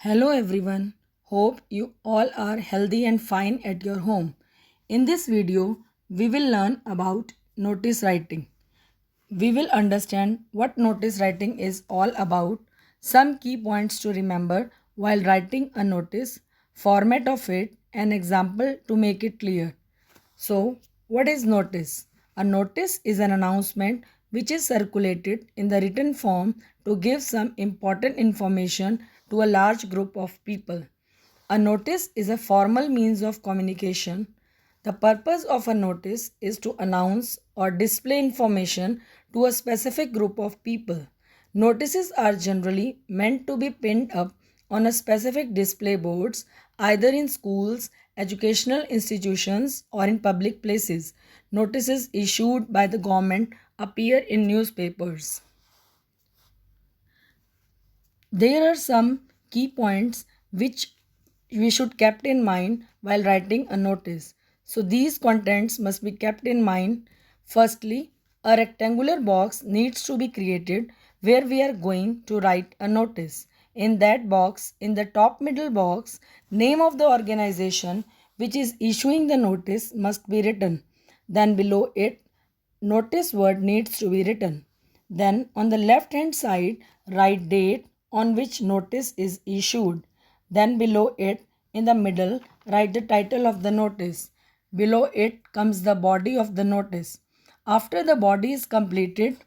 Hello everyone. Hope you all are healthy and fine at your home. In this video, we will learn about notice writing. We will understand what notice writing is all about, some key points to remember while writing a notice, format of it, an example to make it clear. So, what is notice? A notice is an announcement which is circulated in the written form to give some important information to a large group of people. A notice is a formal means of communication. The purpose of a notice is to announce or display information to a specific group of people. Notices are generally meant to be pinned up on a specific display boards either in schools, educational institutions or in public places. Notices issued by the government appear in newspapers. There are some key points which we should kept in mind while writing a notice. So these contents must be kept in mind. Firstly, a rectangular box needs to be created where we are going to write a notice. In that box, in the top middle box, name of the organization which is issuing the notice must be written. Then below it, notice word needs to be written. Then on the left hand side, write date on which notice is issued. Then below it, in the middle, write the title of the notice. Below it comes the body of the notice. After the body is completed,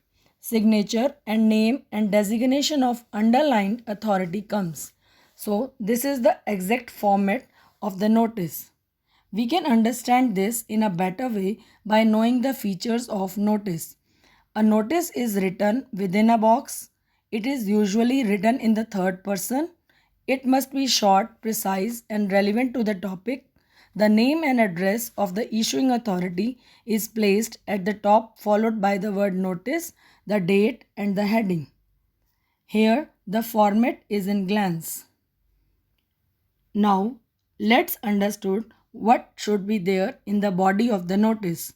signature and name and designation of underlined authority comes. So this is the exact format of the notice. We can understand this in a better way by knowing the features of notice. A notice is written within a box. It is usually written in the third person. It must be short, precise, and relevant to the topic. The name and address of the issuing authority is placed at the top, followed by the word notice, the date, and the heading. Here, the format is in glance. Now, let's understand what should be there in the body of the notice.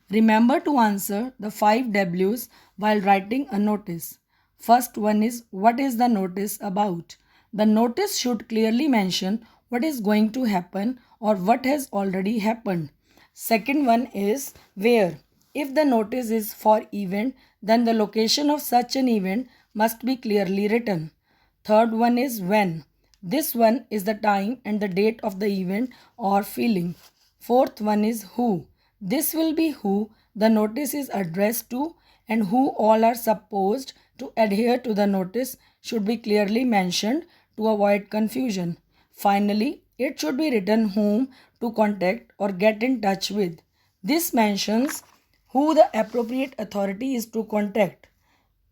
Remember to answer the 5 W's while writing a notice. First one is, what is the notice about? The notice should clearly mention what is going to happen or what has already happened. Second one is, where? If the notice is for event, then the location of such an event must be clearly written. Third one is, when? This one is the time and the date of the event or feeling. Fourth one is, who? This will be who the notice is addressed to, and who all are supposed to adhere to the notice should be clearly mentioned to avoid confusion. Finally, it should be written whom to contact or get in touch with. This mentions who the appropriate authority is to contact.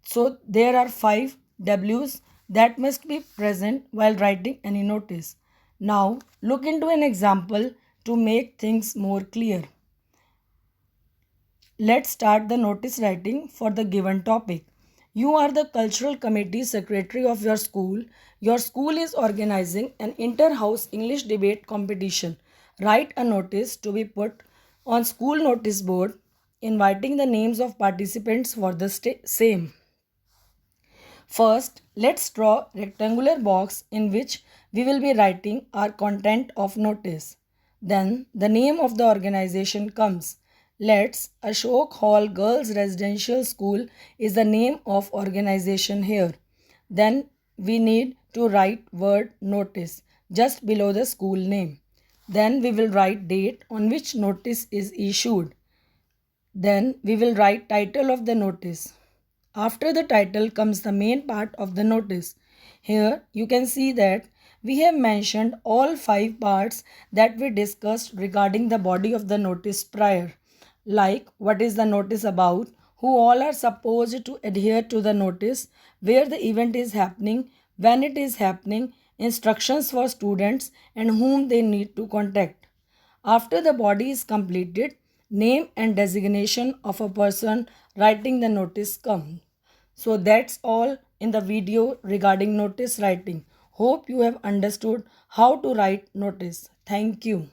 So there are 5 W's that must be present while writing any notice. Now look into an example to make things more clear. Let's start the notice writing for the given topic. You are the cultural committee secretary of your school. Your school is organizing an inter-house English debate competition. Write a notice to be put on school notice board inviting the names of participants for the same. First, let's draw rectangular box in which we will be writing our content of notice. Then the name of the organization comes. Let's Ashok Hall Girls Residential School is the name of organization here. Then we need to write word notice just below the school name. Then we will write date on which notice is issued. Then we will write title of the notice. After the title comes the main part of the notice. Here you can see that we have mentioned all 5 parts that we discussed regarding the body of the notice prior. Like what is the notice about, who all are supposed to adhere to the notice, where the event is happening, when it is happening, instructions for students and whom they need to contact. After the body is completed, name and designation of a person writing the notice come. So that's all in the video regarding notice writing. Hope you have understood how to write notice. Thank you.